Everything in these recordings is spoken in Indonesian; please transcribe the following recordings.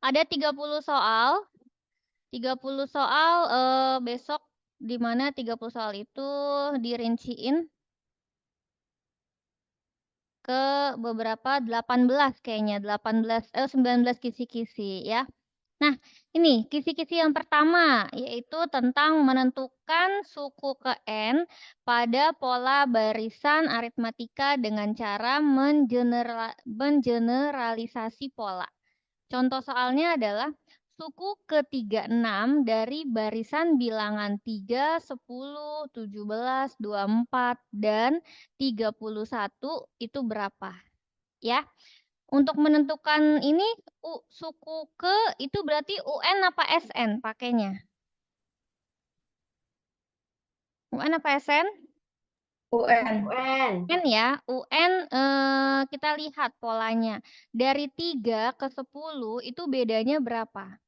Ada 30 soal. 30 soal besok di mana 30 soal itu dirinciin ke beberapa 18 kayaknya, 19 kisi-kisi ya. Nah, ini kisi-kisi yang pertama yaitu tentang menentukan suku ke N pada pola barisan aritmatika dengan cara mengeneralisasi pola. Contoh soalnya adalah suku ke-36 dari barisan bilangan 3, 10, 17, 24, dan 31 itu berapa? Ya. Untuk menentukan ini suku ke itu berarti UN apa SN pakainya? UN apa SN? UN. UN ya. UN kita lihat polanya. Dari 3 ke 10 itu bedanya berapa?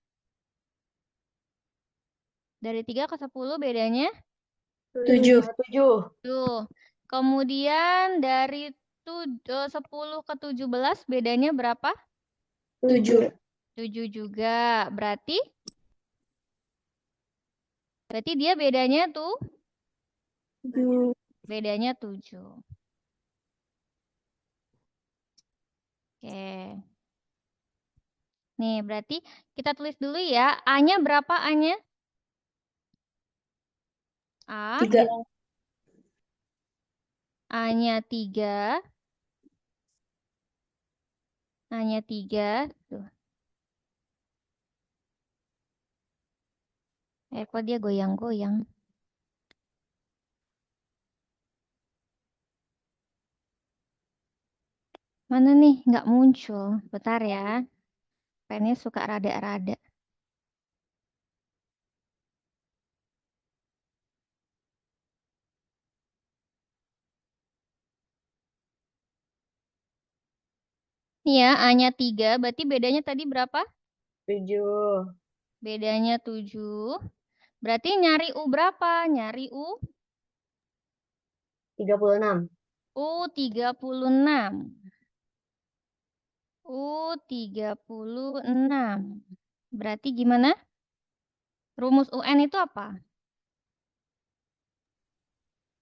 Dari 3 ke 10 bedanya 7. 7. Kemudian dari 10 ke 17 bedanya berapa? 7. 7 juga. Berarti dia bedanya tuh 7. bedanya 7. Oke. Nih, berarti kita tulis dulu ya. A-nya berapa A-nya? A. 3. A-nya 3. A-nya 3. Tuh. Kok dia goyang-goyang? Mana nih? Nggak muncul. Bentar ya. Pennya suka rada-rada. Iya, A-nya 3. Berarti bedanya tadi berapa? 7. Bedanya 7. Berarti nyari U berapa? Nyari U? 36. U36. U36. Berarti gimana? Rumus UN itu apa?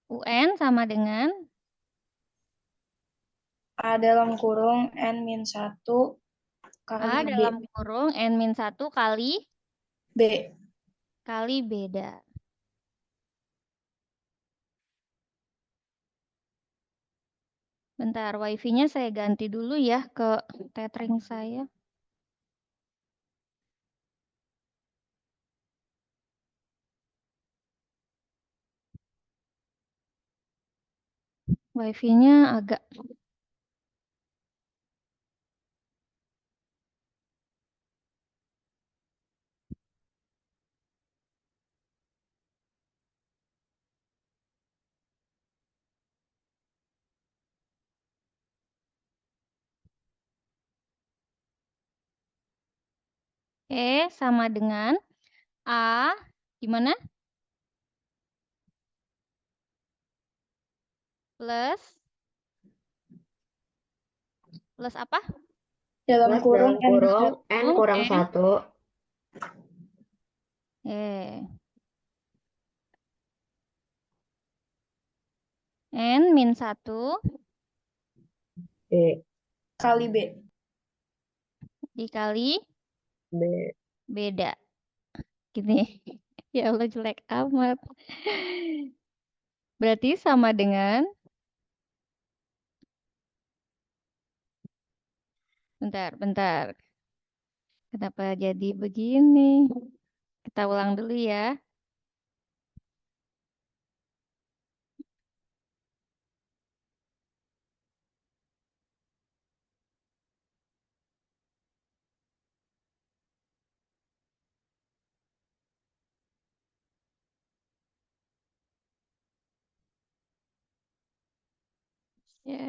UN sama dengan A dalam kurung N-1 A kali B. dalam kurung N-1 B. kali beda. Bentar, wifi-nya saya ganti dulu ya ke tethering saya. Wifi-nya agak sama dengan A gimana? Plus apa? Dalam kurung N kurang N 1. N-1 B. kali B. dikali B. beda. Gini. Ya Allah jelek amat. Berarti sama dengan bentar. Kenapa jadi begini? Kita ulang dulu ya. Ya.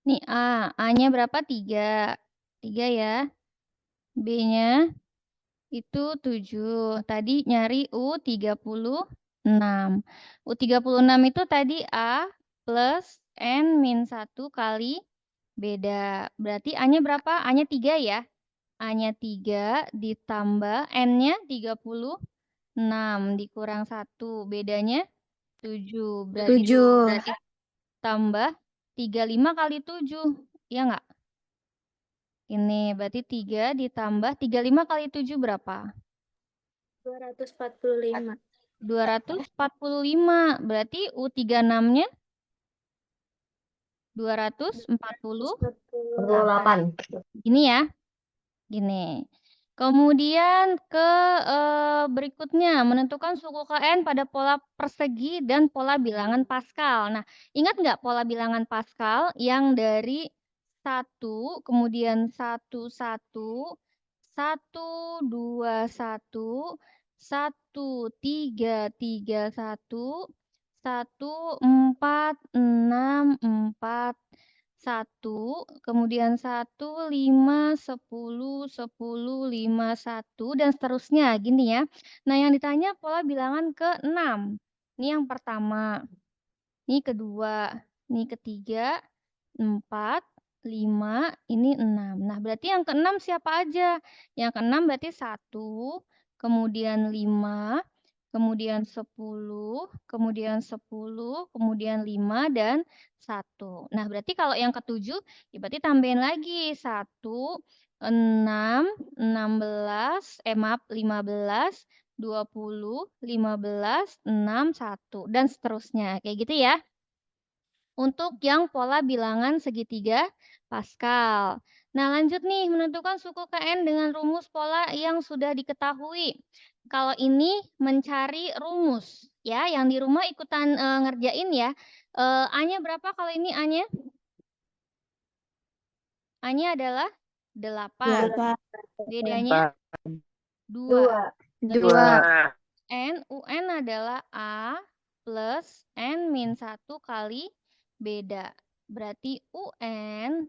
Nih A-nya berapa? 3. 3 ya. B-nya itu 7. Tadi nyari U36. U36 itu tadi A plus N-1 kali beda. Berarti A-nya berapa? A-nya 3 ya. A-nya 3 ditambah N-nya 36 dikurang 1. Bedanya 7. Berarti 7. tambah 35 kali 7. Iya nggak? Ini berarti 3 ditambah 35 kali 7 berapa? 245. 245. Berarti U36-nya 248. 48. Ini ya. Gini. Kemudian ke berikutnya, menentukan suku KN pada pola persegi dan pola bilangan Pascal. Nah, ingat nggak pola bilangan Pascal yang dari 1, kemudian 1, 1, 1, 2, 1, 1, 3, 3, 1, 1, 4, 6, 4, 1, kemudian 1, 5, 10, 10, 5, 1, dan seterusnya, gini ya. Nah, yang ditanya pola bilangan ke-6. Ini yang pertama, ini kedua, ini ketiga, 4, 5, ini 6. Nah, berarti yang ke-6 siapa aja? Yang ke-6 berarti 1, kemudian 5, kemudian 10, kemudian 10, kemudian 5, dan 1. Nah, berarti kalau yang ke-7, ya berarti tambahin lagi. 1, 6, 16, maaf, 15, 20, 15, 6, 1, dan seterusnya. Kayak gitu ya. Untuk yang pola bilangan segitiga Pascal. Nah, lanjut nih, menentukan suku KN dengan rumus pola yang sudah diketahui. Kalau ini mencari rumus, ya, yang di rumah ikutan ngerjain ya. A-nya berapa kalau ini A-nya? A-nya adalah 8. 8. Bedanya 2. 2. UN adalah A plus N-1 kali beda. Berarti UN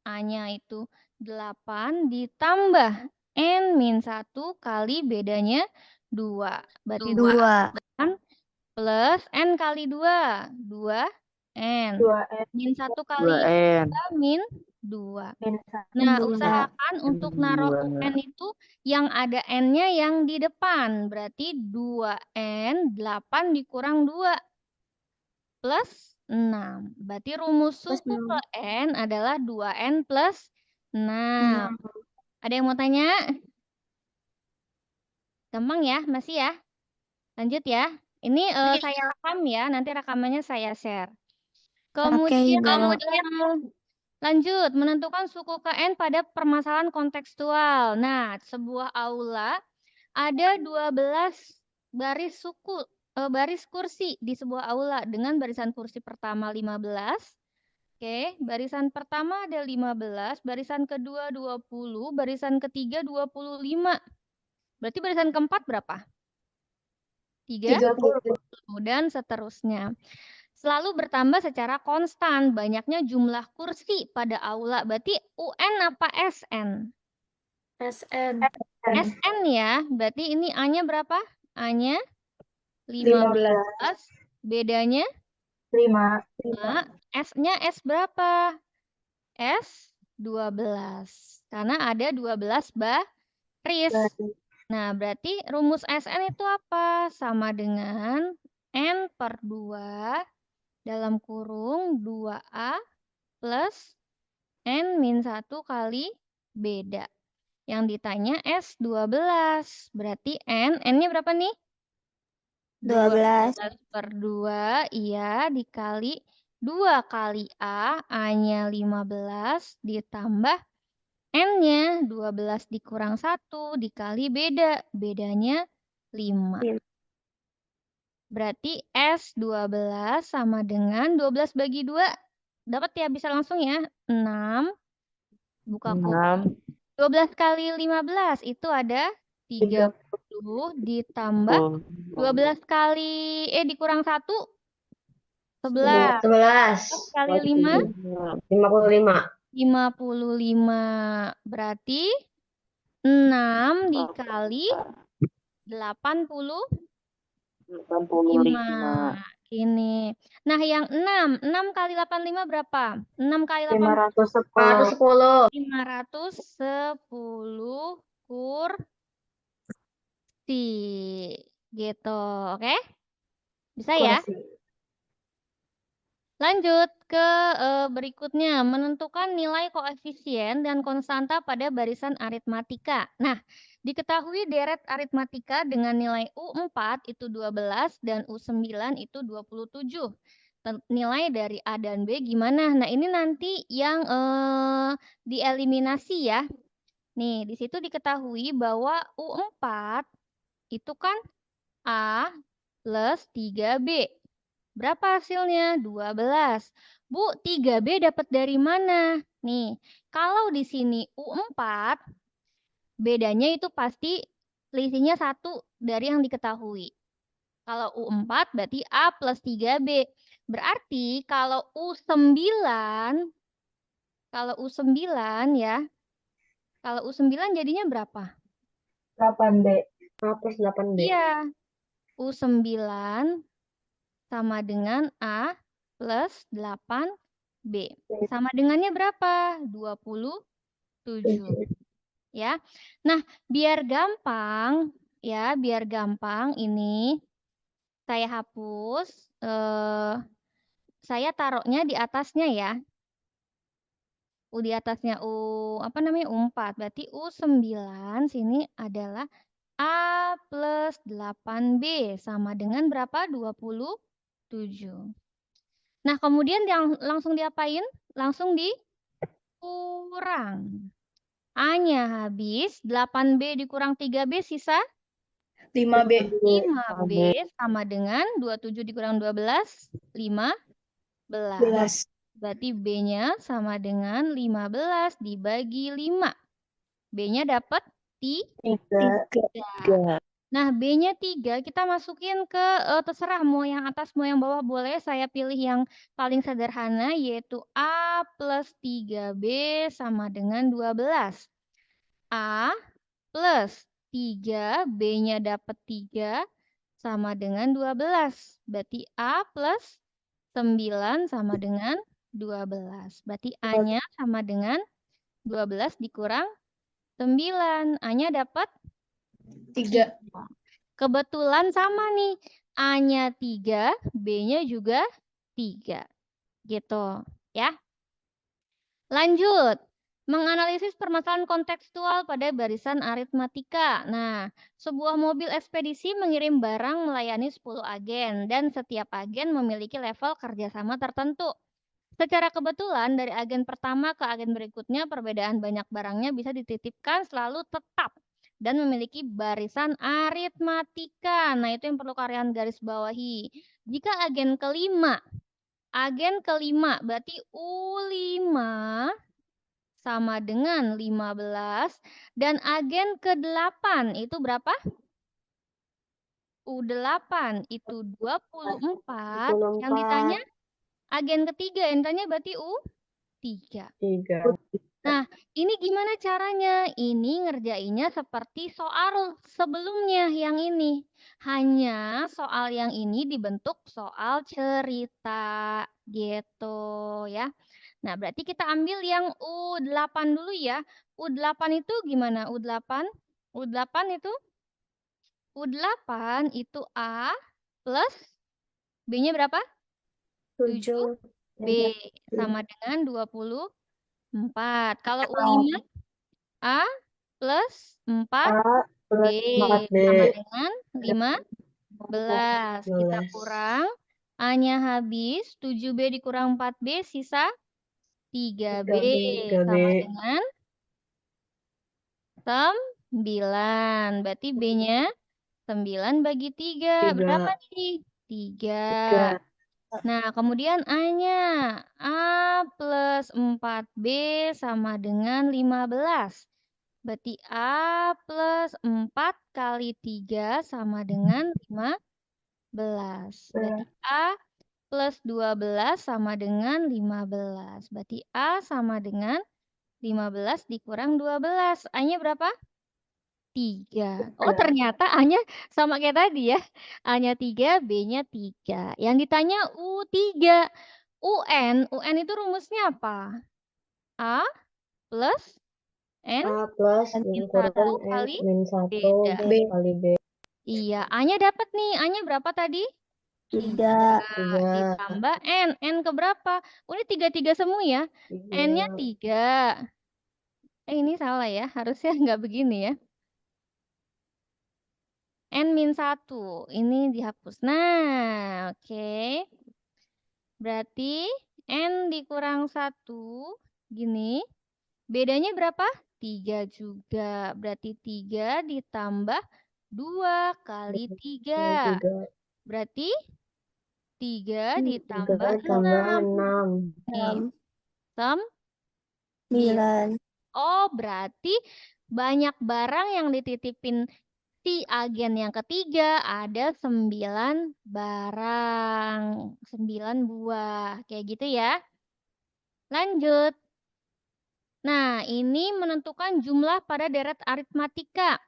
A-nya itu 8 ditambah N-1 kali bedanya 2. Berarti 2. 8 plus N kali 2. 2N. 2N. Min 1 kali 2N. min 2. Min Nah, 1. usahakan untuk naruh UN itu yang ada N-nya yang di depan. Berarti 2N, 8 dikurang 2. Plus 6. Berarti rumus Plus suku 6. ke N adalah 2N plus 6. Ada yang mau tanya? Gampang ya, masih ya? Lanjut ya. Ini saya rekam ya, nanti rekamannya saya share. Kemudian lanjut, menentukan suku KN pada permasalahan kontekstual. Nah, sebuah aula ada 12 baris suku, baris kursi di sebuah aula dengan barisan kursi pertama 15. Oke, barisan pertama ada 15, barisan kedua 20, barisan ketiga 25. Berarti barisan keempat berapa? 30. Dan seterusnya. Selalu bertambah secara konstan, banyaknya jumlah kursi pada aula. Berarti UN apa SN? SN. SN ya, berarti ini A-nya berapa? A-nya 15. Bedanya? 5. S-nya S berapa? S 12. Karena ada 12 baris. Nah, berarti rumus SN itu apa? Sama dengan N per 2 dalam kurung 2A plus N-1 kali beda. Yang ditanya S12. Berarti N-nya berapa nih? 12. Per 2, iya, dikali 2 kali A, A-nya 15, ditambah N-nya 12 dikurang 1, dikali beda, bedanya 5. Berarti S12 sama dengan 12 bagi 2, dapat ya, bisa langsung ya, 6, buka kurung, 12 kali 15, itu ada 30, ditambah 12 kali, dikurang 1, 11. 11. 11 kali 5, 55. 55. Berarti 6 dikali 85. 85. Ini. Nah, yang 6 kali 85 berapa? 6 kali 85, 410. 510 kursi. Gitu, oke? Bisa ya? Kursi. Lanjut ke berikutnya, menentukan nilai koefisien dan konstanta pada barisan aritmatika. Nah, diketahui deret aritmatika dengan nilai U4 itu 12 dan U9 itu 27. Nilai dari A dan B gimana? Nah, ini nanti yang dieliminasi ya. Nih, di situ diketahui bahwa U4 itu kan A plus 3B. Berapa hasilnya? 12. Bu, 3B dapat dari mana? Nih, kalau di sini U4, bedanya itu pasti selisihnya 1 dari yang diketahui. Kalau U4 berarti A plus 3B. Berarti kalau U9 ya, kalau U9 jadinya berapa? 8B. A plus 8B. Iya, U9 sama dengan A plus 8B. Sama dengannya berapa? 27. Ya. Nah, biar gampang ini saya hapus. Saya taruhnya di atasnya ya. Di atasnya U4. Berarti U9 sini adalah A plus 8B sama dengan berapa? 27. Nah, kemudian yang langsung diapain? Langsung dikurang. A-nya habis, 8B dikurang 3B sisa 5B. 5B sama dengan 27 dikurang 12, 15. 11. Berarti B-nya sama dengan 15 dibagi 5. B-nya dapat 3. 3. Nah, B-nya 3, kita masukin ke terserah mau yang atas mau yang bawah boleh. Saya pilih yang paling sederhana yaitu A plus 3B sama dengan 12. A plus 3, B-nya dapat 3 sama dengan 12. Berarti A plus 9 sama dengan 12. Berarti A-nya sama dengan 12 dikurang 9. A-nya dapat 3. Kebetulan sama nih. A-nya 3, B-nya juga 3. Gitu, ya. Lanjut. Menganalisis permasalahan kontekstual pada barisan aritmatika. Nah, sebuah mobil ekspedisi mengirim barang melayani 10 agen dan setiap agen memiliki level kerjasama tertentu. Secara kebetulan dari agen pertama ke agen berikutnya perbedaan banyak barangnya bisa dititipkan selalu tetap dan memiliki barisan aritmatika. Nah, itu yang perlu kalian garis bawahi. Jika agen kelima berarti U5 sama dengan 15 dan agen ke-8 itu berapa? U8 itu 24. Yang ditanya agen ketiga, yang ditanya berarti U3. 3. Nah, ini gimana caranya? Ini ngerjainnya seperti soal sebelumnya yang ini. Hanya soal yang ini dibentuk soal cerita gitu ya. Nah, berarti kita ambil yang U8 dulu ya. U8 itu gimana? U8 itu U8 itu A plus B-nya berapa? 7B sama dengan 24. Kalau U5 A plus 4B sama dengan 15. Kita kurang. A-nya habis, 7B dikurang 4B sisa 3B sama dengan 9. Berarti B-nya 9 bagi 3. Berapa nih? 3. Nah, kemudian A-nya. A plus 4B sama dengan 15. Berarti A plus 4 kali 3 sama dengan 15. Berarti A plus 12 sama dengan 15. Berarti A sama dengan 15 dikurang 12. A-nya berapa? 3. Oh, ternyata A-nya sama kayak tadi ya. A-nya 3, B-nya 3. Yang ditanya U3. UN itu rumusnya apa? A plus N A plus min kurang 1 S kali min 1 beda. B kali B. Iya, A-nya dapat nih. A-nya berapa tadi? 3. 3. Ditambah N. N ke berapa? Oh, ini 3 semua ya. N-nya 3. Ini salah ya. Harusnya nggak begini ya. N min 1. Ini dihapus. Nah, oke. Berarti N dikurang 1. Gini. Bedanya berapa? 3 juga. Berarti 3 ditambah 2 kali 3. Berarti 3 ditambah 6. 6. Tam 9. Oh, berarti banyak barang yang dititipin si agen yang ketiga. Ada 9 barang. 9 buah. Kayak gitu ya. Lanjut. Nah, ini menentukan jumlah pada deret aritmatika.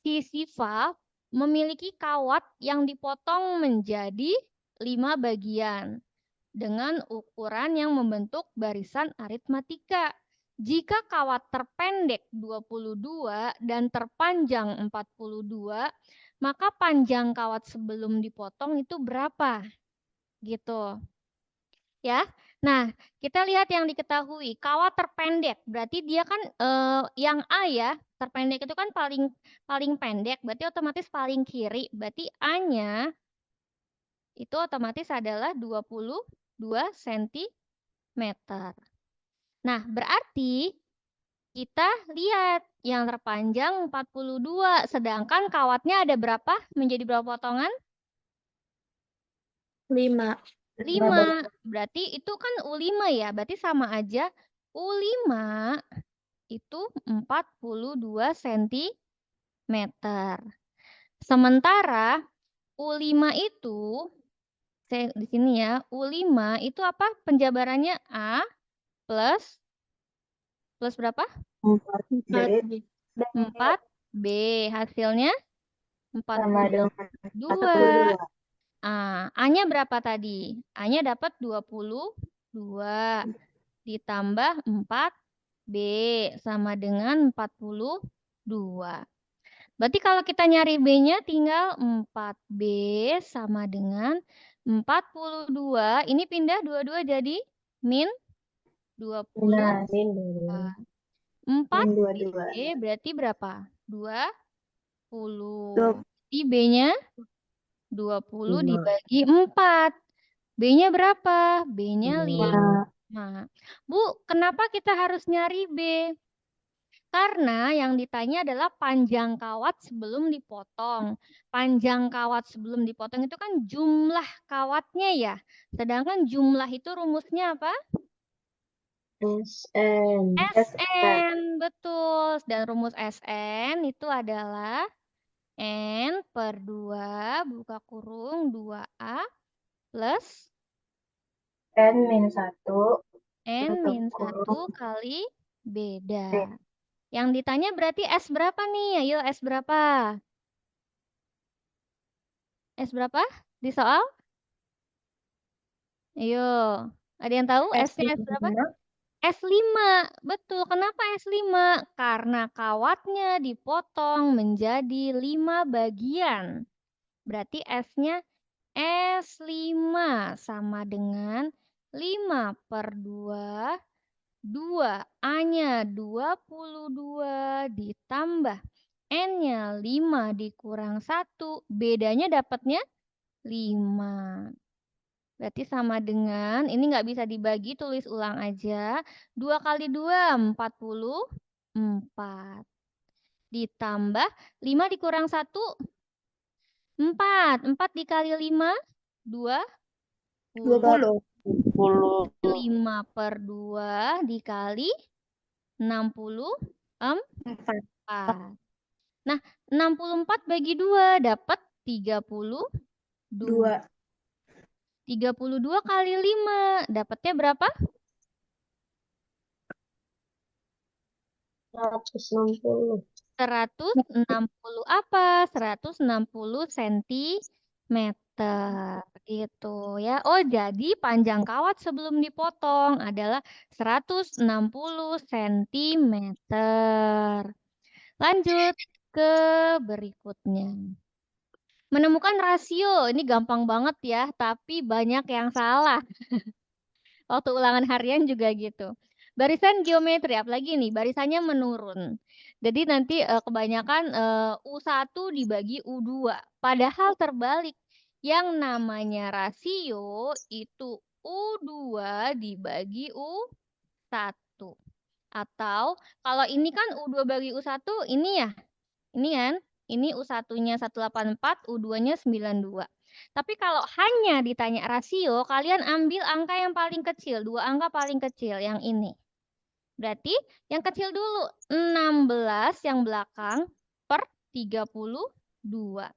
Si Siva memiliki kawat yang dipotong menjadi 5 bagian dengan ukuran yang membentuk barisan aritmatika. Jika kawat terpendek 22 dan terpanjang 42, maka panjang kawat sebelum dipotong itu berapa? Gitu. Ya. Nah, kita lihat yang diketahui. Kawat terpendek, berarti dia kan yang A ya. Terpendek itu kan paling pendek, berarti otomatis paling kiri. Berarti A-nya itu otomatis adalah 22 cm. Nah, berarti kita lihat yang terpanjang 42, sedangkan kawatnya ada berapa? Menjadi berapa potongan? 5. 5. Berarti itu kan U5 ya, berarti sama aja U5 itu 42 cm. Sementara U5 itu, saya di sini ya, U5 itu apa penjabarannya? A plus berapa? 4. 4B. Hasilnya Sama dengan 42. A-nya berapa tadi? A-nya dapat 22 ditambah 4B sama dengan 42. Berarti kalau kita nyari B-nya tinggal 4B sama dengan 42. Ini pindah 22 jadi min 20. 4B berarti berapa? 20. Jadi B-nya 20 dibagi 4. B-nya berapa? B-nya 5. Bu, kenapa kita harus nyari B? Karena yang ditanya adalah panjang kawat sebelum dipotong. Panjang kawat sebelum dipotong itu kan jumlah kawatnya ya. Sedangkan jumlah itu rumusnya apa? SN. SN, betul. Dan rumus SN itu adalah N per 2 buka kurung 2A plus N min 1. N min 1 kali beda. Yang ditanya berarti S berapa nih? Ayo S berapa? S berapa di soal? Ayo, ada yang tahu S-nya S berapa? S5, betul. Kenapa S5? Karena kawatnya dipotong menjadi 5 bagian. Berarti S-nya S5 sama dengan 5 per 2. 2, A-nya 22 ditambah N-nya 5 dikurang 1. Bedanya dapatnya 5. Berarti sama dengan, ini nggak bisa dibagi, tulis ulang aja. 2 kali 2, 44. Ditambah 5 dikurang 1, 4. 4 dikali 5, 20. 5 per 2 dikali 64. Nah, 64 bagi 2 dapat 32. 32 kali 5. Dapatnya berapa? 160. 160 apa? 160 sentimeter gitu ya. Oh, jadi panjang kawat sebelum dipotong adalah 160 sentimeter. Lanjut ke berikutnya. Menemukan rasio, ini gampang banget ya, tapi banyak yang salah. Waktu ulangan harian juga gitu. Barisan geometri, apalagi nih, barisannya menurun. Jadi nanti kebanyakan U1 dibagi U2. Padahal terbalik. Yang namanya rasio itu U2 dibagi U1. Atau kalau ini kan U2 bagi U1, ini ya. Ini kan, ini U1-nya 184, U2-nya 92. Tapi kalau hanya ditanya rasio, kalian ambil angka yang paling kecil, dua angka paling kecil, yang ini. Berarti yang kecil dulu, 16 yang belakang per 32.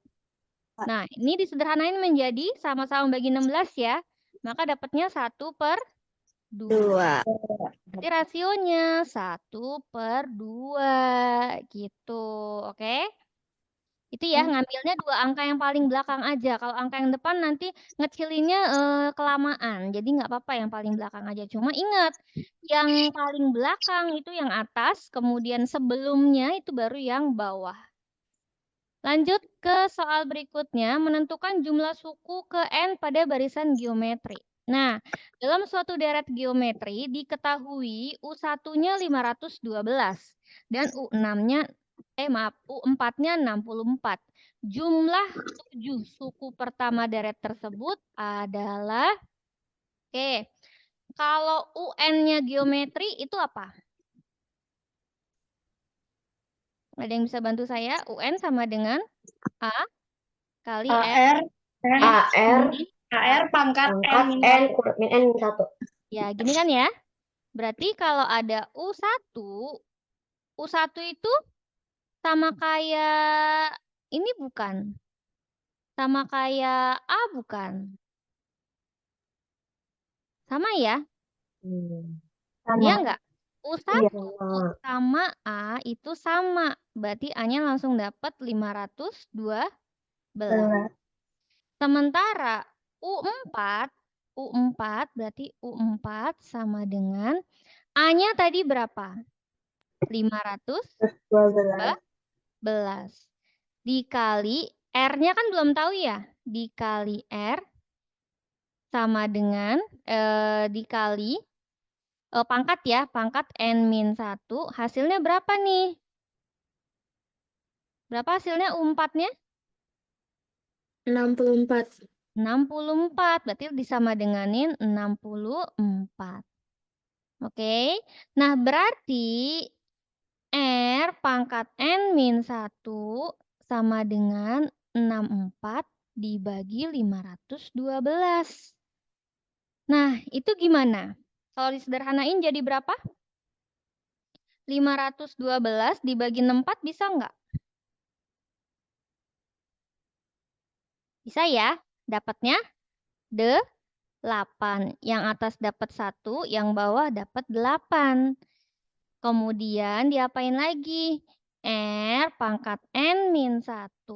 Nah, ini disederhanain menjadi sama-sama bagi 16 ya. Maka dapatnya 1/2. Berarti rasionya 1/2 gitu. Oke? Itu ya, ngambilnya dua angka yang paling belakang aja. Kalau angka yang depan nanti ngecilinnya kelamaan. Jadi nggak apa-apa yang paling belakang aja. Cuma ingat, yang paling belakang itu yang atas, kemudian sebelumnya itu baru yang bawah. Lanjut ke soal berikutnya, menentukan jumlah suku ke N pada barisan geometri. Nah, dalam suatu deret geometri diketahui U1-nya 512 dan U6-nya U4-nya 64. Jumlah 7 suku pertama deret tersebut adalah kalau UN-nya geometri itu apa? Ada yang bisa bantu saya? UN sama dengan A kali R. AR pangkat pangkat N kurang min N 1. Ya, gini kan ya. Berarti kalau ada U1 itu sama kayak ini bukan? Sama kayak A bukan? Sama ya? Iya enggak? U1 Sama. sama A itu sama. Berarti A-nya langsung dapat 512. Sementara U4 berarti U4 sama dengan A-nya tadi berapa? 512 dikali R-nya kan belum tahu ya. Dikali R sama dengan dikali pangkat ya, pangkat N-1. Hasilnya berapa nih? Berapa hasilnya U4-nya? 64. 64. Berarti disama denganin 64. Oke. Nah, berarti R pangkat N-1 sama dengan 64 dibagi 512. Nah, itu gimana? Kalau disederhanain jadi berapa? 512 dibagi 64 bisa nggak? Bisa ya? Dapatnya 8. Yang atas dapat 1, yang bawah dapat 8. Kemudian diapain lagi? R pangkat N-1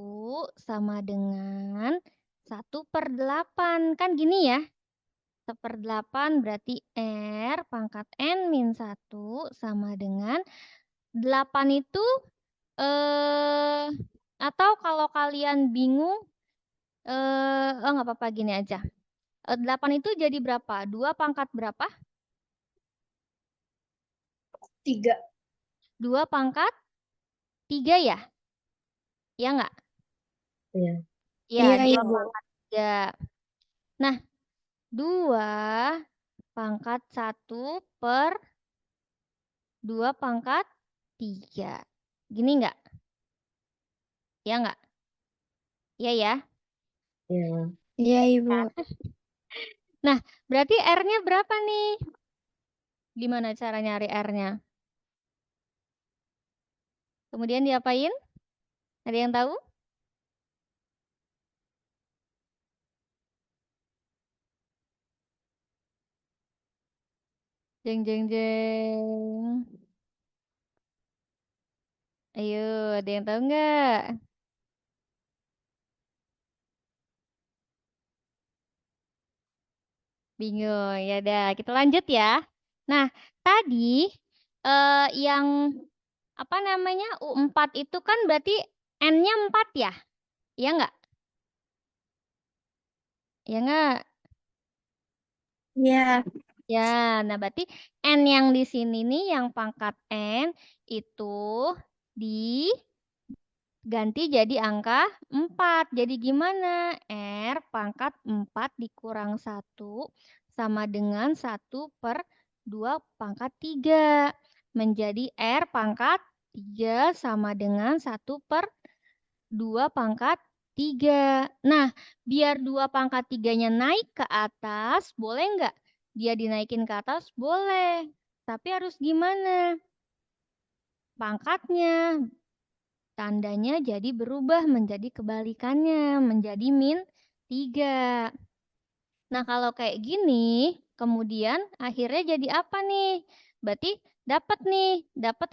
sama dengan 1/8. Kan gini ya? 1/8 berarti R pangkat N-1 sama dengan 8 itu atau kalau kalian bingung nggak apa-apa gini aja. 8 itu jadi berapa? 2 pangkat berapa? 3. 2 pangkat 3 ya? Iya nggak? Iya. Iya, Iya, 2 Ibu. pangkat 3. Nah, 2 pangkat 1 per 2 pangkat 3. Gini nggak? Iya nggak? Iya ya? Iya. Iya, Ibu. Nah, berarti R-nya berapa nih? Gimana cara nyari R-nya? Kemudian diapain? Ada yang tahu? Jeng jeng jeng. Ayo, ada yang tahu nggak? Bingung. Ya udah, kita lanjut ya. Nah, tadi yang apa namanya? U4 itu kan berarti N-nya 4 ya? Iya nggak? Iya nggak? Iya. Ya, nah berarti N yang di sini nih yang pangkat N itu diganti jadi angka 4. Jadi gimana? R pangkat 4 dikurang 1 sama dengan 1/2 pangkat 3. Menjadi R pangkat 3 sama dengan 1/2 pangkat 3. Nah, biar 2 pangkat 3-nya naik ke atas, boleh nggak? Dia dinaikin ke atas? Boleh. Tapi harus gimana? Pangkatnya, tandanya jadi berubah menjadi kebalikannya, menjadi -3. Nah, kalau kayak gini, kemudian akhirnya jadi apa nih? Berarti dapat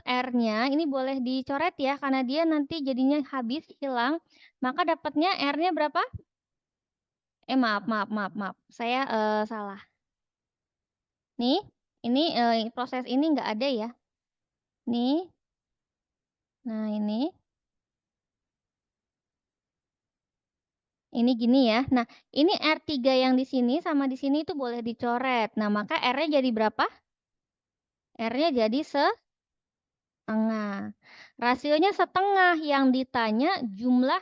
R-nya, ini boleh dicoret ya, karena dia nanti jadinya habis, hilang. Maka dapatnya R-nya berapa? Maaf. Saya salah. Nih, ini proses ini nggak ada ya. Nih, nah ini gini ya. Nah, ini R3 yang di sini sama di sini itu boleh dicoret. Nah, maka R-nya jadi berapa? R-nya jadi setengah. Rasionya setengah, yang ditanya jumlah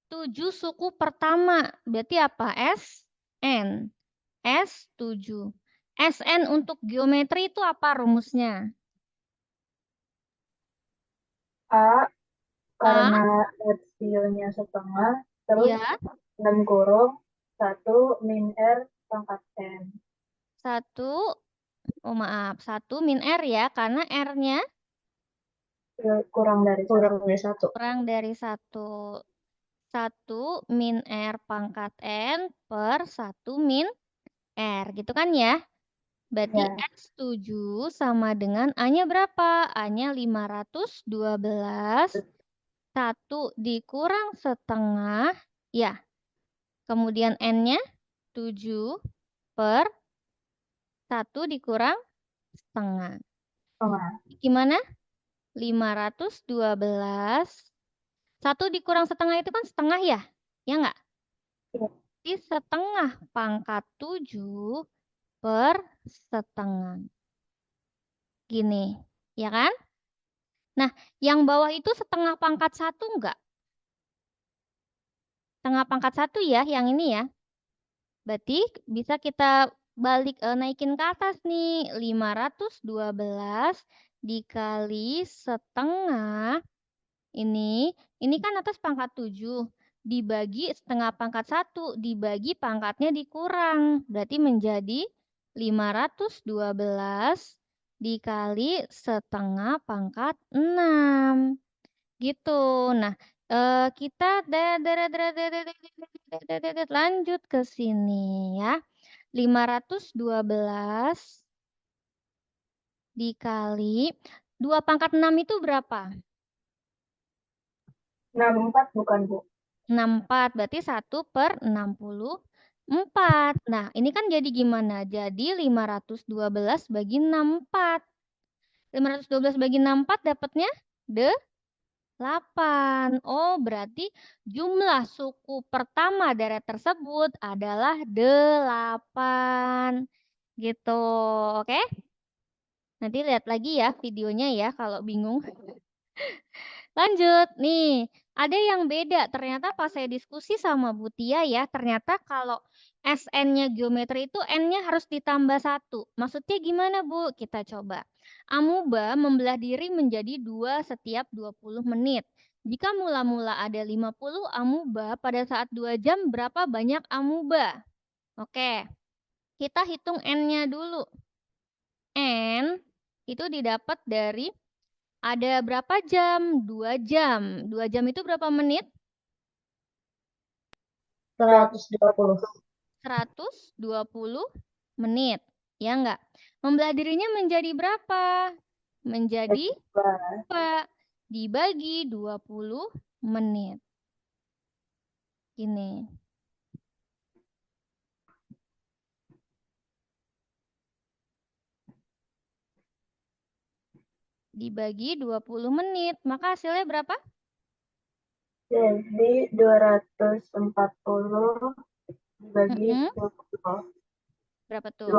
7 suku pertama. Berarti apa? SN. S7. SN untuk geometri itu apa rumusnya? A A, karena rasionya setengah, terus ya, dalam kurung 1 min R pangkat N. 1 min R ya, karena R-nya Kurang dari Kurang dari 1. kurang dari 1. 1 min R pangkat N per 1 min R, gitu kan ya? Berarti ya. S7 sama dengan A-nya berapa? A-nya 512. 1 dikurang setengah, ya. Kemudian N-nya 7 per 1 dikurang setengah. Setengah. Gimana? 512. 1 dikurang setengah itu kan setengah ya? Ya nggak? Iya. Jadi setengah pangkat 7 per setengah. Gini, ya kan? Nah, yang bawah itu setengah pangkat 1 enggak? Setengah pangkat 1 ya, yang ini ya. Berarti bisa kita balik naikin ke atas nih. 512 dikali setengah. Ini kan atas pangkat 7. Dibagi setengah pangkat 1. Dibagi pangkatnya dikurang. Berarti menjadi 512 dikali setengah pangkat 6. Gitu. Nah, kita lanjut ke sini ya. 512 dikali 2 pangkat 6 itu berapa? 64 bukan, Bu? 64, berarti 1/64. Nah, ini kan jadi gimana? Jadi 512 bagi 64. 512 bagi 64 dapatnya 8. Oh, berarti jumlah suku pertama deret tersebut adalah 8. Gitu, oke? Nanti lihat lagi ya videonya ya kalau bingung. Lanjut, nih. Ada yang beda. Ternyata pas saya diskusi sama Bu Tia ya, ternyata kalau SN-nya geometri itu N-nya harus ditambah 1. Maksudnya gimana, Bu? Kita coba. Amuba membelah diri menjadi 2 setiap 20 menit. Jika mula-mula ada 50 amuba, pada saat 2 jam berapa banyak amuba? Oke, kita hitung N-nya dulu. N itu didapat dari ada berapa jam? 2 jam. 2 jam itu berapa menit? 120. 120 menit. ya enggak? Membelah dirinya menjadi berapa? Menjadi 2. Dibagi 20 menit. Gini. Dibagi 20 menit. Maka hasilnya berapa? Jadi 240 dibagi 20. Berapa tuh?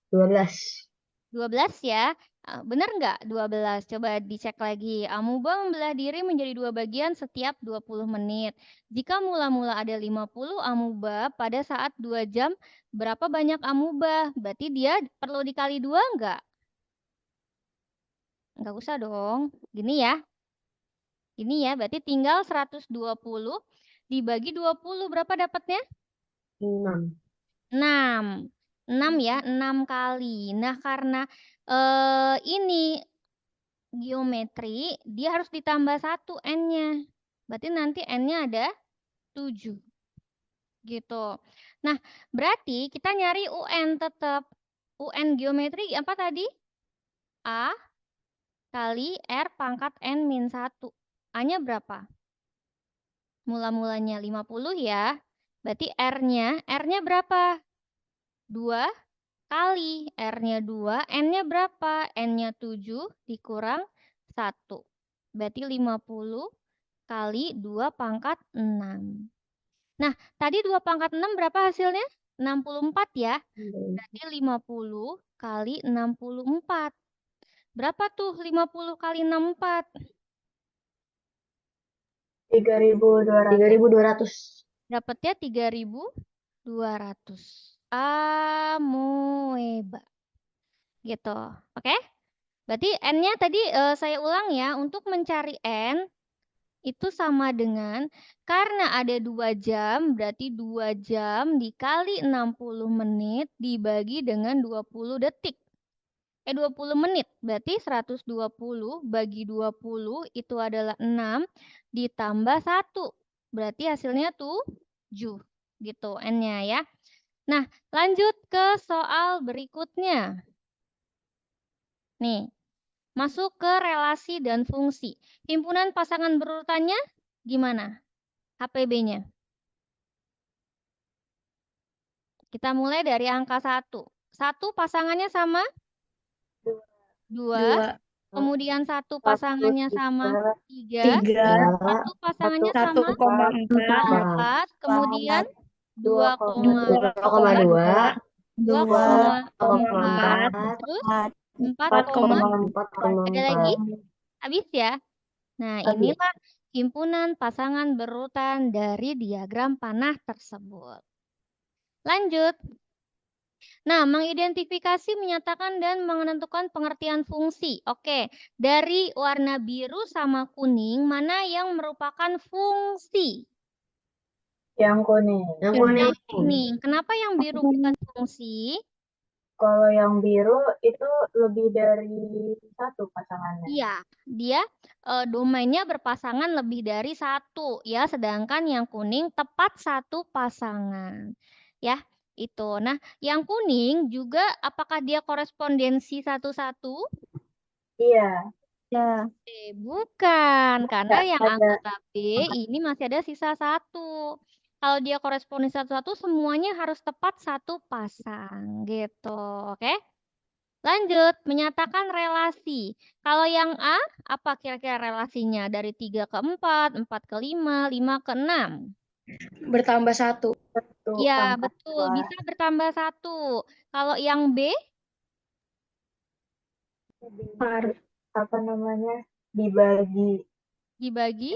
12. 12 ya. Benar nggak 12? Coba dicek lagi. Amuba membelah diri menjadi 2 bagian setiap 20 menit. Jika mula-mula ada 50 amuba pada saat 2 jam, berapa banyak amuba? Berarti dia perlu dikali 2 nggak? Nggak usah dong. Gini ya. Ini ya, berarti tinggal 120 dibagi 20. Berapa dapatnya? 6. 6. 6 ya, 6 kali. Nah, karena ini geometri, dia harus ditambah 1 N-nya. Berarti nanti N-nya ada 7. Gitu. Nah, berarti kita nyari UN tetap. UN geometri apa tadi? A kali R pangkat N min 1. A-nya berapa? Mula-mulanya 50 ya. Berarti R-nya berapa? 2 kali. R-nya 2, N-nya berapa? N-nya 7 dikurang 1. Berarti 50 kali 2 pangkat 6. Nah, tadi 2 pangkat 6 berapa hasilnya? 64 ya. Berarti 50 kali 64. Berapa tuh 50 kali 64? 3.200. Dapatnya 3.200. Amoeba. Gitu. Oke? Berarti N-nya tadi saya ulang ya. Untuk mencari N, itu sama dengan, karena ada 2 jam, berarti 2 jam dikali 60 menit dibagi dengan 20 detik. 20 menit, berarti 120 bagi 20 itu adalah 6 ditambah 1. Berarti hasilnya 7 gitu N-nya ya. Nah, lanjut ke soal berikutnya. Nih, masuk ke relasi dan fungsi. Himpunan pasangan berurutannya gimana? HPB-nya. Kita mulai dari angka 1. 1 pasangannya sama? 2. Kemudian 1 pasangannya sama? 3. 1 pasangannya sama? 1,4. 4. Kemudian 2,2. 2,2. 2,4. Terus 4,4. Ada lagi? 4,4. Habis ya? Nah, Habis. inilah himpunan pasangan berurutan dari diagram panah tersebut. Lanjut. Nah, mengidentifikasi, menyatakan, dan menentukan pengertian fungsi. Oke, dari warna biru sama kuning, mana yang merupakan fungsi? Yang kuning. Yang kuning. Yang kuning. Kenapa yang biru bukan fungsi? Kalau yang biru itu lebih dari 1 pasangannya. Iya, dia domainnya berpasangan lebih dari 1 ya, sedangkan yang kuning tepat 1 pasangan. Ya, itu. Nah, yang kuning juga apakah dia korespondensi 1-1? Iya. Ya. Bukan, karena yang ada. anggota B ini masih ada sisa 1. Kalau dia korespondensi 1-1, semuanya harus tepat 1 pasang gitu. Oke? Lanjut, menyatakan relasi. Kalau yang A, apa kira-kira relasinya? Dari 3 ke 4, 4 ke 5, 5 ke 6. Bertambah 1. Iya, betul. Bisa bertambah 1. Kalau yang B? Apa namanya? Dibagi. Dibagi?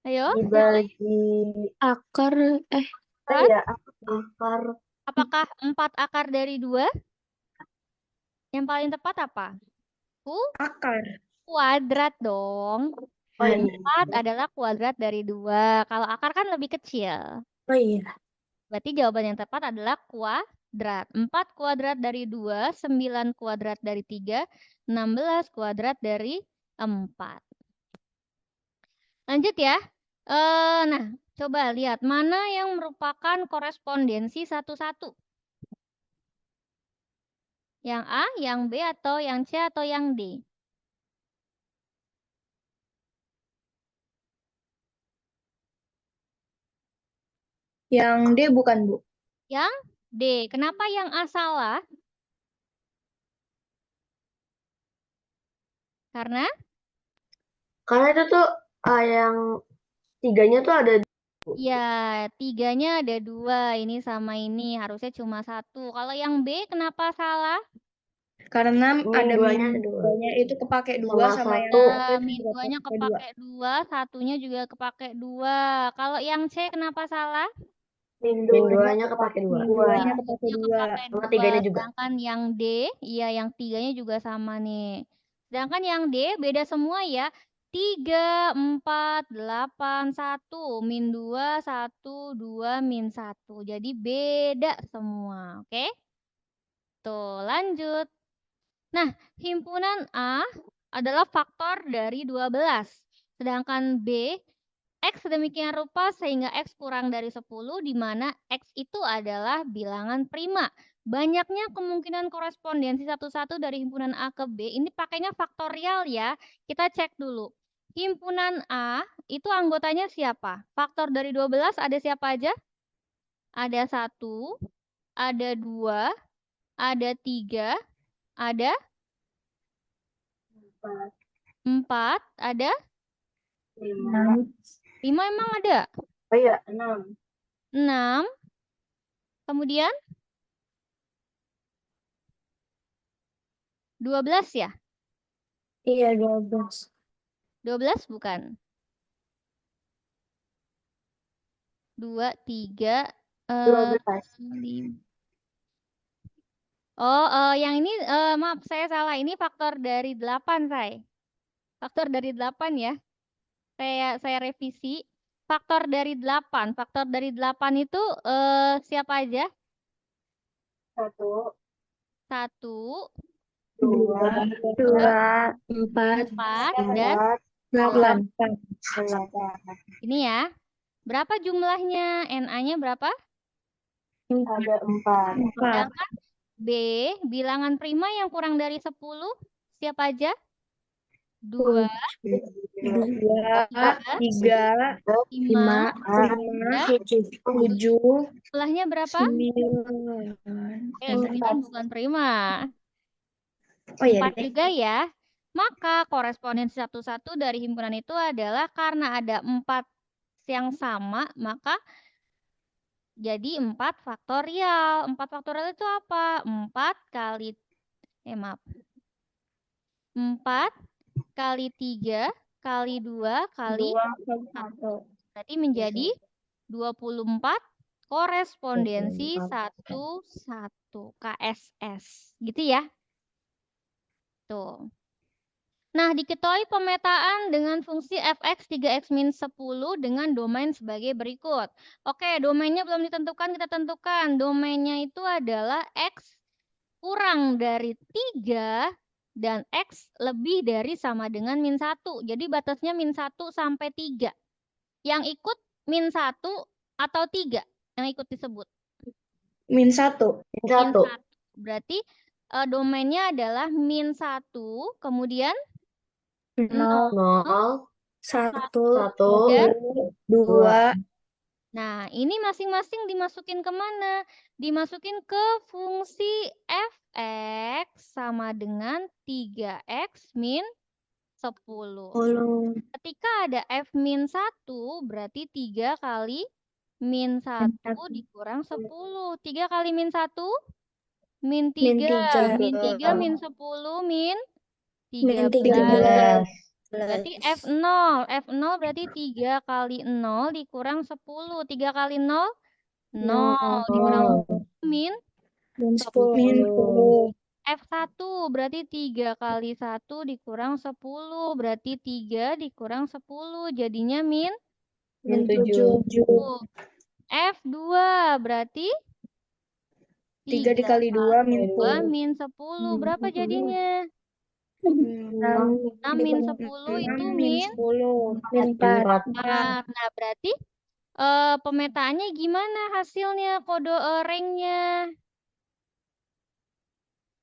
Ayo. Dibagi. Akar. Ya, akar. Apakah 4 akar dari 2? Yang paling tepat apa? Akar. Kuadrat dong. 4 adalah kuadrat dari 2. Kalau akar kan lebih kecil. Oh iya. Berarti jawaban yang tepat adalah kuadrat. 4 kuadrat dari 2, 9 kuadrat dari 3, 16 kuadrat dari 4. Lanjut ya. Nah, coba lihat mana yang merupakan korespondensi 1-1. Yang A, yang B, atau yang C, atau yang D? Yang D bukan, Bu. Yang D. Kenapa yang A salah? Karena Karena itu tuh yang tiganya tuh ada. ya, tiganya ada 2, ini sama ini, harusnya cuma 1. Kalau yang B kenapa salah? Karena ada duanya min ada 2. 2-nya itu kepake 2 Sama sama yang 1. Ya, itu min juga 2-nya kepake 2. kepake 2, satunya juga kepake 2. Kalau yang C kenapa salah? Min Min 2-nya 2-nya kepake 2. Min Min 2-nya kepake 2-nya 2. kepake Sama 2. tiganya juga. Sedangkan yang D, iya yang tiganya juga sama nih. Sedangkan yang D beda semua ya. 3, 4, 8, 1. Min 2, 1, 2, min 1. Jadi beda semua. Oke? Tuh, lanjut. Nah, himpunan A adalah faktor dari 12. Sedangkan B, X sedemikian rupa sehingga X kurang dari 10, di mana X itu adalah bilangan prima. Banyaknya kemungkinan korespondensi satu-satu dari himpunan A ke B, ini pakainya faktorial ya. Kita cek dulu. Himpunan A itu anggotanya siapa? Faktor dari 12 ada siapa aja? Ada 1, ada 2, ada 3, ada 4, ada 5. 5 emang ada? Oh iya, 6. 6. Kemudian 12 ya? Iya, 12. 12 bukan? 2, 3, 12. 5. Yang ini maaf saya salah. Ini faktor dari 8, Say. Faktor dari 8 ya. Saya revisi. Faktor dari 8. Faktor dari 8 itu siapa aja? 1, 1, 2, 2, 4, 4, dan 4, 8. 8. ini ya. Berapa jumlahnya? NA-nya berapa? Ada 4. 4. Sedangkan B, bilangan prima yang kurang dari 10, siapa aja? 2, 2, 3, 5, 7, jumlahnya berapa? 9. 9 bukan prima. Oh iya, 4 juga ya. Maka korespondensi satu-satu dari himpunan itu adalah karena ada 4 yang sama, maka jadi 4 faktorial. 4 faktorial itu apa? 4 kali 4 kali 3 kali 2 kali 1. Berarti menjadi 24 korespondensi 1-1 KSS. Gitu ya. Tuh. Nah, diketahui pemetaan dengan fungsi fx 3x min 10 dengan domain sebagai berikut. Oke, domainnya belum ditentukan, kita tentukan. Domainnya itu adalah x kurang dari 3 dan x lebih dari sama dengan min 1. Jadi batasnya min 1 sampai 3. Yang ikut min 1 atau 3 yang ikut disebut? min 1. Min 1. Berarti domainnya adalah min 1, kemudian 0, 0, 1, dan 2. Nah, ini masing-masing dimasukin kemana? Dimasukin ke fungsi fx sama dengan 3x min 10. Ketika ada f min 1, berarti 3 kali min 1 dikurang 10. 3 kali min 1? Min 3. Min 3 min 10 min 13. Berarti F0. F0 berarti 3 kali 0 dikurang 10. 3 kali 0? 0. Dikurang 10 min 10. F1 berarti 3 kali 1 dikurang 10. Berarti 3 dikurang 10. Jadinya min 7. F2 berarti 3 dikali 2 min 2 min 10. Berapa jadinya? 6 min 10 itu min 4. Nah, berarti pemetaannya gimana hasilnya, kode ranknya?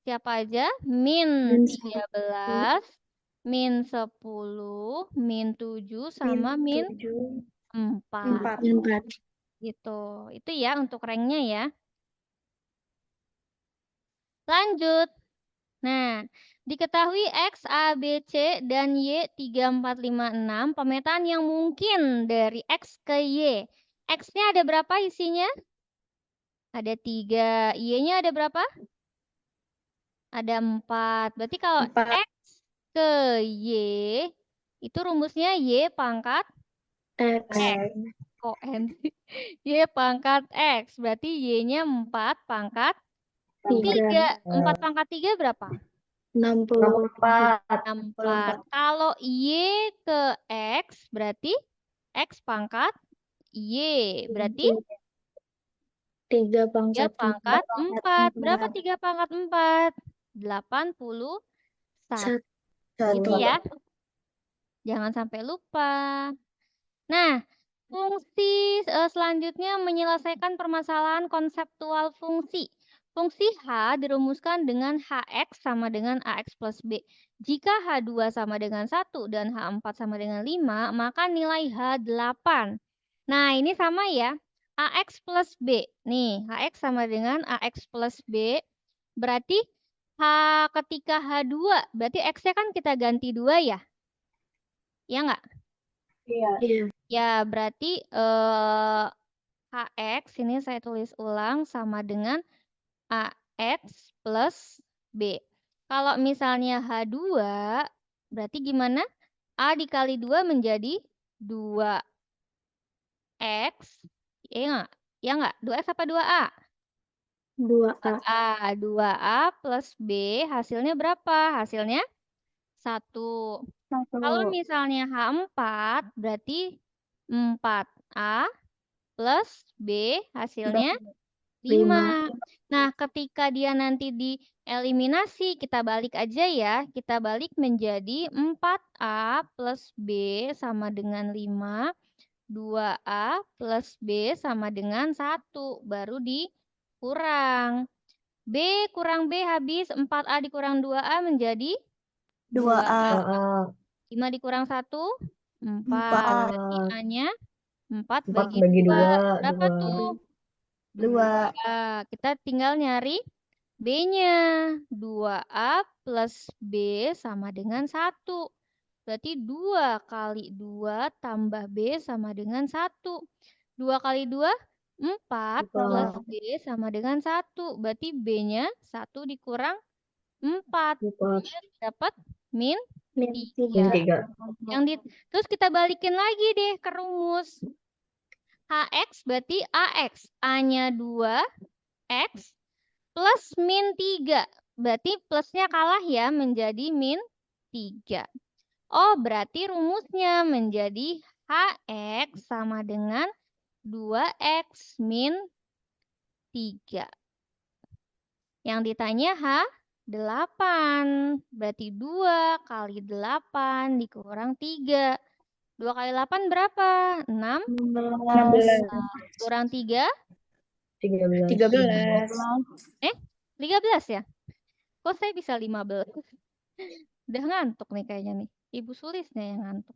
Siapa aja? Min Min 13, min 10, min 7, sama min 7, 4. 4. Gitu. Itu ya untuk ranknya ya. Lanjut. Nah, diketahui X, A, B, C, dan Y 3, 4, 5, 6 pemetaan yang mungkin dari X ke Y. X-nya ada berapa isinya? Ada 3. Y-nya ada berapa? Ada 4. Berarti kalau 4. X ke Y, itu rumusnya Y pangkat X. Kok N? Y pangkat X. Berarti Y-nya 4 pangkat 3. 4 pangkat 3 berapa? 64. 64. Kalau Y ke X berarti X pangkat Y. Berarti 3 3 pangkat pangkat 4. Berapa 3 pangkat 4? 81. 1. Gitu ya. Jangan sampai lupa. Nah, fungsi selanjutnya menyelesaikan permasalahan konseptual fungsi. Fungsi H dirumuskan dengan HX sama dengan AX plus B. Jika H2 sama dengan 1 dan H4 sama dengan 5, maka nilai H 8. Nah, ini sama ya. AX plus B. Nih, HX sama dengan AX plus B. Berarti H ketika H2, berarti X-nya kan kita ganti 2 ya? Ya nggak? Iya. Ya, berarti HX, ini saya tulis ulang, sama dengan AX plus B. Kalau misalnya H2, berarti gimana? A dikali 2 menjadi 2X. Ya nggak? Ya nggak? 2X apa 2A? 2A. 2A plus B, hasilnya berapa? Hasilnya 1. Kalau misalnya H4, berarti 4A plus B, hasilnya 5. Nah, ketika dia nanti dieliminasi, kita balik aja ya. Kita balik menjadi 4A plus B sama dengan 5. 2A plus B sama dengan 1. Baru dikurang. B kurang B habis. 4A dikurang 2A menjadi 2A. 5 dikurang 1, 4. Berarti A-nya 4 bagi 2. Berapa tuh? 2. Kita tinggal nyari B-nya. 2A plus B sama dengan 1. Berarti 2 kali 2 tambah B sama dengan 1. 2 kali 2, 4 plus B sama dengan 1. Berarti B-nya 1 dikurang 4. Dapat min 3. Terus kita balikin lagi deh ke rumus. HX berarti AX. A-nya 2X plus min 3. Berarti plusnya kalah ya menjadi min 3. Oh, berarti rumusnya menjadi HX sama dengan 2X min 3. Yang ditanya H8. Berarti 2 kali 8 dikurang 3. 2 kali 8 berapa? 6. 16. Kurang 3? 13. 13 ya? Kok saya bisa 15? Udah ngantuk nih kayaknya nih. Ibu Sulisnya yang ngantuk.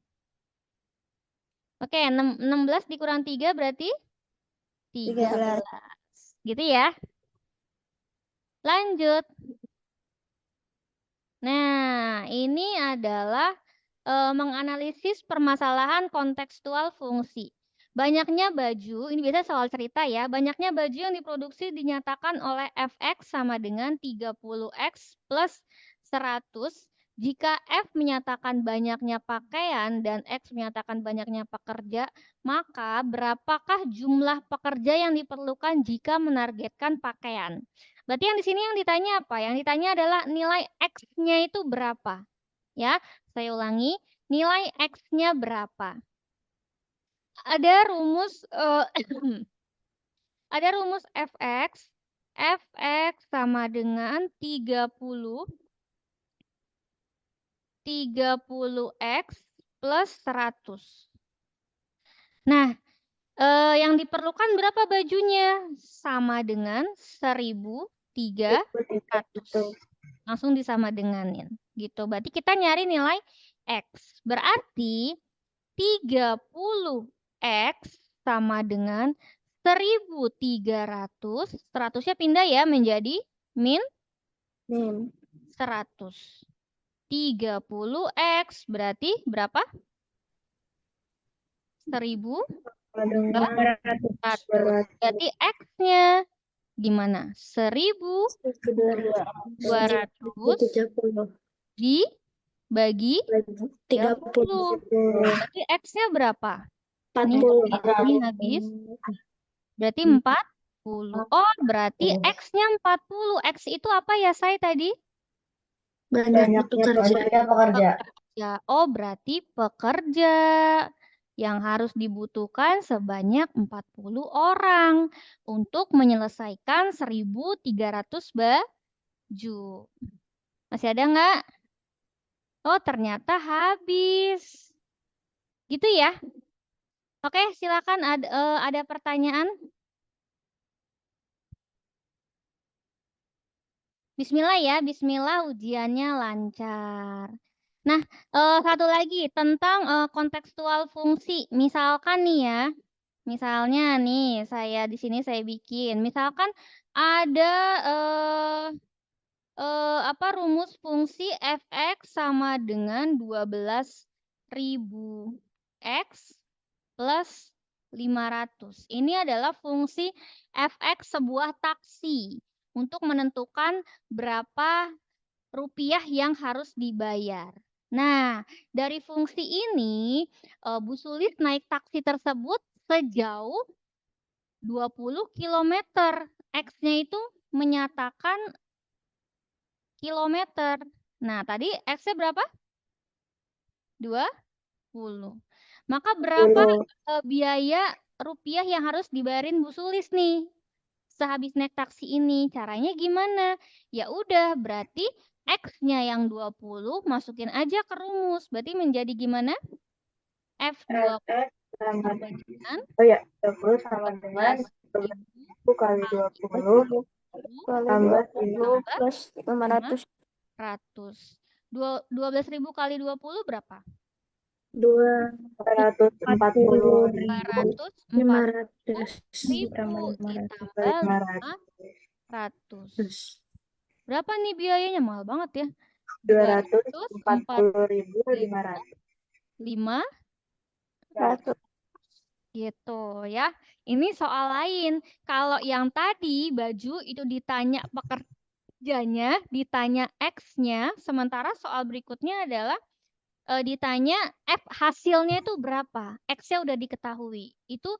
Oke, 16 dikurang 3 berarti 13. Gitu ya. Lanjut. Nah, ini adalah menganalisis permasalahan kontekstual fungsi. Banyaknya baju, ini biasa soal cerita ya, banyaknya baju yang diproduksi dinyatakan oleh Fx sama dengan 30X plus 100 jika F menyatakan banyaknya pakaian dan X menyatakan banyaknya pekerja, maka berapakah jumlah pekerja yang diperlukan jika menargetkan pakaian? Berarti yang di sini yang ditanya apa? Yang ditanya adalah nilai X-nya itu berapa? Ya, saya ulangi, nilai X-nya berapa? Ada rumus ada rumus Fx. Fx sama dengan 30X plus 100. Nah, yang diperlukan berapa bajunya? Sama dengan 1.300. langsung disamadenganin, gitu. Berarti kita nyari nilai X. Berarti 30X sama dengan 1.300, 100-nya pindah ya menjadi min Min. 100. 30X berarti berapa? 1.400. Berarti X-nya gimana? 1.200 230 dibagi 30 Berarti X-nya berapa? Ini 40 habis. Berarti 40. Oh, berarti X-nya 40. X itu apa ya, saya tadi? banyaknya pekerja. Ya, oh berarti pekerja yang harus dibutuhkan sebanyak 40 orang untuk menyelesaikan 1.300 baju. Masih ada nggak? Oh, ternyata habis. Gitu ya. Oke, silakan ada pertanyaan. Bismillah ya, bismillah ujiannya lancar. Nah, satu lagi tentang kontekstual fungsi. Misalkan nih ya, misalnya nih saya di sini saya bikin, misalkan ada rumus fungsi f(x) sama dengan 12.000 x plus 500. Ini adalah fungsi f(x) sebuah taksi untuk menentukan berapa rupiah yang harus dibayar. Nah, dari fungsi ini, Bu Sulis naik taksi tersebut sejauh 20 km. X-nya itu menyatakan kilometer. Nah, tadi X-nya berapa? 20. Maka berapa biaya rupiah yang harus dibayarin Bu Sulis nih sehabis naik taksi ini? Caranya gimana? Ya udah, berarti X-nya yang 20 masukin aja ke rumus. Berarti menjadi gimana? F20 sama sama dengan 20 sama dengan 12.000 kali 20 tambah 20 plus 500 12.000 kali 20 berapa? 240.000 240.000 tambah ditambah 500. Berapa nih biayanya? Mahal banget ya. 240.500. 500 gitu ya. Ini soal lain. Kalau yang tadi baju itu ditanya pekerjanya, ditanya X-nya, sementara soal berikutnya adalah ditanya F hasilnya itu berapa. X-nya udah diketahui. Itu